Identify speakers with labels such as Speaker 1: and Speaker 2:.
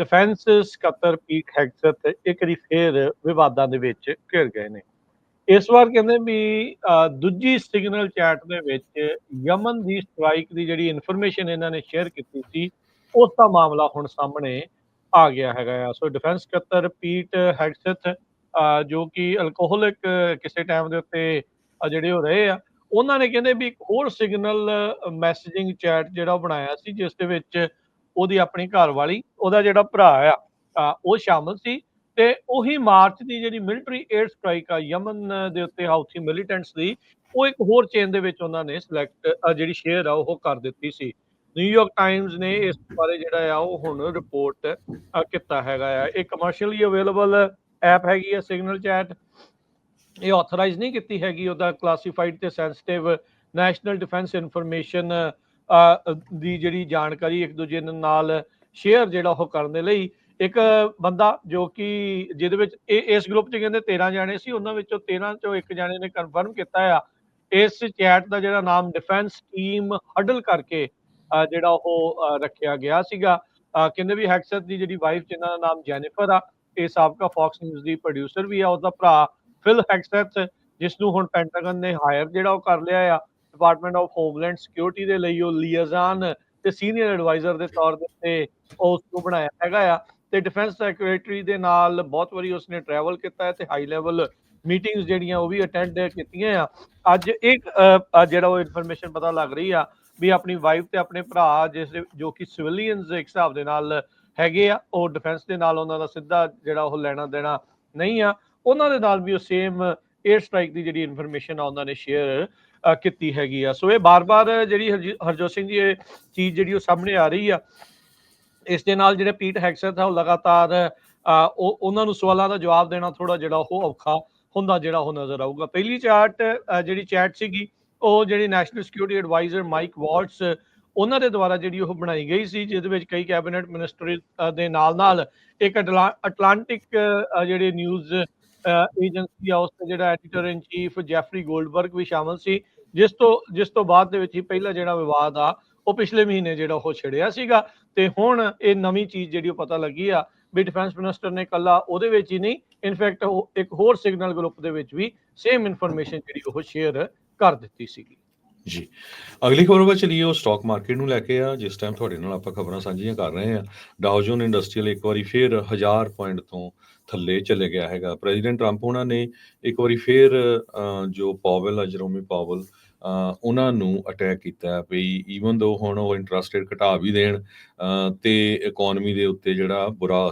Speaker 1: Defence ਸਕੱਤਰ ਪੀਟ ਹੈਗਸੈਥ ਇੱਕ ਵਾਰੀ ਫੇਰ ਵਿਵਾਦਾਂ ਦੇ ਵਿੱਚ ਘਿਰ ਗਏ ਨੇ। ਇਸ ਵਾਰ ਕਹਿੰਦੇ ਵੀ ਦੂਜੀ ਸਿਗਨਲ ਚੈਟ ਦੇ ਵਿੱਚ ਯਮਨ ਦੀ ਸਟ੍ਰਾਈਕ ਦੀ ਜਿਹੜੀ ਇਨਫੋਰਮੇਸ਼ਨ ਇਹਨਾਂ ਨੇ ਸ਼ੇਅਰ ਕੀਤੀ ਸੀ, ਉਸ ਦਾ ਮਾਮਲਾ ਹੁਣ ਸਾਹਮਣੇ ਆ ਗਿਆ ਹੈਗਾ ਆ। ਸੋ ਡਿਫੈਂਸ ਸਕੱਤਰ ਪੀਟ ਹੈਗਸੈਥ ਜੋ ਕਿ ਅਲਕੋਹਲਿਕ ਕਿਸੇ ਟਾਈਮ ਦੇ ਉੱਤੇ ਜਿਹੜੇ ਉਹ ਰਹੇ ਆ, ਉਹਨਾਂ ਨੇ ਕਹਿੰਦੇ ਵੀ ਇੱਕ ਹੋਰ ਸਿਗਨਲ ਮੈਸੇਜਿੰਗ ਚੈਟ ਜਿਹੜਾ ਉਹ ਬਣਾਇਆ ਸੀ, ਜਿਸ ਦੇ ਵਿੱਚ ਉਹਦੀ ਆਪਣੀ ਘਰਵਾਲੀ, ਉਹਦਾ ਜਿਹੜਾ ਭਰਾ ਆ ਉਹ ਸ਼ਾਮਲ ਸੀ। ਤੇ ਉਹੀ ਮਾਰਚ ਦੀ ਜਿਹੜੀ ਮਿਲਟਰੀ 에ਅਰ ਸਟ੍ਰਾਈਕ ਆ ਯਮਨ ਦੇ ਉੱਤੇ ਹਾਊਥੀ ਮਿਲੀਟੈਂਟਸ ਦੀ, ਉਹ ਇੱਕ ਹੋਰ ਚੇਨ ਦੇ ਵਿੱਚ ਉਹਨਾਂ ਨੇ ਜਿਹੜੀ ਸ਼ੇਅਰ ਆ ਉਹ ਕਰ ਦਿੱਤੀ ਸੀ। ਨਿਊਯਾਰਕ ਟਾਈਮਜ਼ ਨੇ ਇਸ ਬਾਰੇ ਜਿਹੜਾ ਆ ਉਹ ਹੁਣ ਰਿਪੋਰਟ ਕੀਤਾ ਹੈਗਾ ਆ। ਇਹ ਕਮਰਸ਼ੀਅਲੀ ਅਵੇਲੇਬਲ ਐਪ ਹੈਗੀ ਆ ਸਿਗਨਲ ਚੈਟ। ਇਹ ਆਥੋਰਾਈਜ਼ ਨਹੀਂ ਕੀਤੀ ਹੈਗੀ, ਉਹਦਾ ਕਲਾਸੀਫਾਈਡ ਤੇ ਸੈਂਸਿਟਿਵ ਨੈਸ਼ਨਲ ਡਿਫੈਂਸ ਇਨਫੋਰਮੇਸ਼ਨ ਦੀ ਜਿਹੜੀ ਜਾਣਕਾਰੀ ਇੱਕ ਦੂਜੇ ਨਾਲ ਸ਼ੇਅਰ ਜਿਹੜਾ ਉਹ ਕਰਨ ਦੇ ਲਈ ਇੱਕ ਬੰਦਾ ਜੋ ਕਿ ਜਿਹਦੇ ਵਿੱਚ ਇਸ ਗਰੁੱਪ 'ਚ ਕਹਿੰਦੇ 13 ਜਾਣੇ ਸੀ, ਉਹਨਾਂ ਵਿੱਚੋਂ 13 ਚੋਂ ਇੱਕ ਜਾਣੇ ਨੇ ਕਨਫਰਮ ਕੀਤਾ ਆ ਇਸ ਚੈਟ ਦਾ ਜਿਹੜਾ ਨਾਮ ਡਿਫੈਂਸ ਟੀਮ ਹਡਲ ਕਰਕੇ ਜਿਹੜਾ ਉਹ ਰੱਖਿਆ ਗਿਆ ਸੀਗਾ। ਕਹਿੰਦੇ ਵੀ ਹੈਗਸੈਥ ਦੀ ਜਿਹੜੀ ਵਾਈਫ ਜਿਨ੍ਹਾਂ ਦਾ ਨਾਮ ਜੈਨੀਫਰ ਆ, ਇਹ ਸਾਬਕਾ ਫੌਕਸ ਨਿਊਜ਼ ਦੀ ਪ੍ਰੋਡਿਊਸਰ ਵੀ ਆ। ਉਹਦਾ ਭਰਾ ਫਿਲ ਹੈਗਸੈਥ, ਜਿਸ ਨੂੰ ਹੁਣ ਪੈਂਟਾਗਨ ਨੇ ਹਾਇਰ ਜਿਹੜਾ ਉਹ ਕਰ ਲਿਆ ਆ ਡਿਪਾਰਟਮੈਂਟ ਆਫ ਹੋਮਲੈਂਡ ਸਿਕਿਉਰਿਟੀ ਦੇ ਲਈ, ਉਹ ਲੀਅਜ਼ਾਨ ਤੇ ਸੀਨੀਅਰ ਐਡਵਾਈਜ਼ਰ ਦੇ ਤੌਰ ਦੇ ਉੱਤੇ ਉਸ ਨੂੰ ਬਣਾਇਆ ਹੈਗਾ ਆ। ਤੇ ਡਿਫੈਂਸ ਸੈਕਟਰੀ ਦੇ ਨਾਲ ਬਹੁਤ ਵਾਰੀ ਉਸਨੇ ਟਰੈਵਲ ਕੀਤਾ ਹੈ ਤੇ ਹਾਈ ਲੈਵਲ ਮੀਟਿੰਗਸ ਜਿਹੜੀਆਂ ਉਹ ਵੀ ਅਟੈਂਡ ਕੀਤੀਆਂ ਆ। ਅੱਜ ਇੱਕ ਜਿਹੜਾ ਉਹ ਇਨਫੋਰਮੇਸ਼ਨ ਪਤਾ ਲੱਗ ਰਹੀ ਆ ਵੀ ਆਪਣੀ ਵਾਈਫ ਤੇ ਆਪਣੇ ਭਰਾ ਜੋ ਕਿ ਸਿਵਿਲੀਅਨਸ ਇੱਕ ਹਿਸਾਬ ਦੇ ਨਾਲ ਹੈਗੇ ਆ, ਉਹ ਡਿਫੈਂਸ ਦੇ ਨਾਲ ਉਹਨਾਂ ਦਾ ਸਿੱਧਾ ਜਿਹੜਾ ਉਹ ਲੈਣਾ ਦੇਣਾ ਨਹੀਂ ਆ, ਉਹਨਾਂ ਦੇ ਨਾਲ ਵੀ ਉਹ ਸੇਮ 에ਅਰ ਸਟ੍ਰਾਈਕ ਦੀ ਜਿਹੜੀ ਇਨਫੋਰਮੇਸ਼ਨ ਆ ਉਹਨਾਂ ਨੇ ਸ਼ੇਅਰ ਕੀਤੀ ਹੈਗੀ ਆ। ਸੋ ਇਹ ਬਾਰ-ਬਾਰ ਜਿਹੜੀ ਹਰਜੋਤ ਸਿੰਘ ਜੀ ਇਹ ਚੀਜ਼ ਜਿਹੜੀ ਉਹ ਸਾਹਮਣੇ ਆ ਰਹੀ ਆ, ਇਸ ਦੇ ਨਾਲ ਜਿਹੜੇ ਪੀਟ ਹੈਗਸੈਥ ਆ ਉਹ ਲਗਾਤਾਰ ਉਹਨਾਂ ਨੂੰ ਸਵਾਲਾਂ ਦਾ ਜਵਾਬ ਦੇਣਾ ਥੋੜਾ ਜਿਹੜਾ ਉਹ ਔਖਾ ਹੁੰਦਾ ਜਿਹੜਾ ਉਹ ਨਜ਼ਰ ਆਊਗਾ। ਪਹਿਲੀ ਜਿਹੜੀ ਚੈਟ ਸੀਗੀ, ਉਹ ਜਿਹੜੀ national security adviser Mike Waltz ਉਹਨਾਂ ਦੇ ਦੁਆਰਾ ਜਿਹੜੀ ਉਹ ਬਣਾਈ ਗਈ ਸੀ, ਜਿਹਦੇ ਵਿੱਚ ਕਈ ਕੈਬਨਿਟ ਮਿਨਿਸਟਰ ਦੇ ਨਾਲ ਇੱਕ ਅਟਲਾਂਟਿਕ ਜਿਹੜੇ ਨਿਊਜ਼ ਏਜੰਸੀ ਆ ਉਸ ਦਾ ਜਿਹੜਾ ਐਡੀਟਰ ਇਨ ਚੀਫ ਜੈਫਰੀ ਗੋਲਡਬਰਗ ਵੀ ਸ਼ਾਮਲ ਸੀ, ਜਿਸ ਤੋਂ ਬਾਅਦ ਦੇ ਵਿੱਚ ਹੀ ਪਹਿਲਾ ਜਿਹੜਾ ਵਿਵਾਦ ਆ ਉਹ ਪਿਛਲੇ ਮਹੀਨੇ ਜਿਹੜਾ ਉਹ ਛਿੜਿਆ ਸੀਗਾ। ਤੇ ਹੁਣ ਇਹ ਨਵੀਂ ਚੀਜ਼ ਜਿਹੜੀ ਉਹ ਪਤਾ ਲੱਗੀ ਆ ਵੀ ਡਿਫੈਂਸ ਮਿਨਿਸਟਰ ਨੇ ਕੱਲਾ ਉਹਦੇ ਵਿੱਚ ਹੀ ਨਹੀਂ, ਇਨਫੈਕਟ ਇੱਕ ਹੋਰ ਸਿਗਨਲ ਗਰੁੱਪ ਦੇ ਵਿੱਚ ਵੀ ਸੇਮ ਇਨਫੋਰਮੇਸ਼ਨ ਜਿਹੜੀ ਉਹ ਸ਼ੇਅਰ ਕਰ ਦਿੱਤੀ ਸੀਗੀ।
Speaker 2: ਜੀ, ਅਗਲੀ ਖਬਰ ਵੱਲ ਚਲੀਏ। ਉਹ ਸਟਾਕ ਮਾਰਕੀਟ ਨੂੰ ਲੈ ਕੇ ਆ, ਜਿਸ ਟਾਈਮ ਤੁਹਾਡੇ ਨਾਲ ਆਪਾਂ ਖਬਰਾਂ ਸਾਂਝੀਆਂ ਕਰ ਰਹੇ ਹਾਂ। ਡਾਓ ਜੋਨ ਇੰਡਸਟਰੀਅਲ ਇੱਕ ਵਾਰੀ ਫੇਰ 1000 ਪੁਆਇੰਟ ਤੋਂ ਥੱਲੇ ਚਲੇ ਗਿਆ ਹੈਗਾ। ਪ੍ਰੈਜ਼ੀਡੈਂਟ ਟਰੰਪ ਉਹਨਾਂ ਨੇ ਇੱਕ ਵਾਰੀ ਫੇਰ ਜੋ ਪਾਵਲ ਆ, ਜਰੋਮੀ ਪਾਵਲ, ਉਹਨਾਂ ਨੂੰ ਅਟੈਕ ਕੀਤਾ ਵੀ ਈਵਨ ਦੋ ਹੁਣ ਉਹ ਇੰਟਰਸਟ ਰੇਟ ਘਟਾ ਵੀ ਦੇਣ ਤੇ ਇਕੋਨਮੀ ਦੇ ਉੱਤੇ ਜਿਹੜਾ ਬੁਰਾ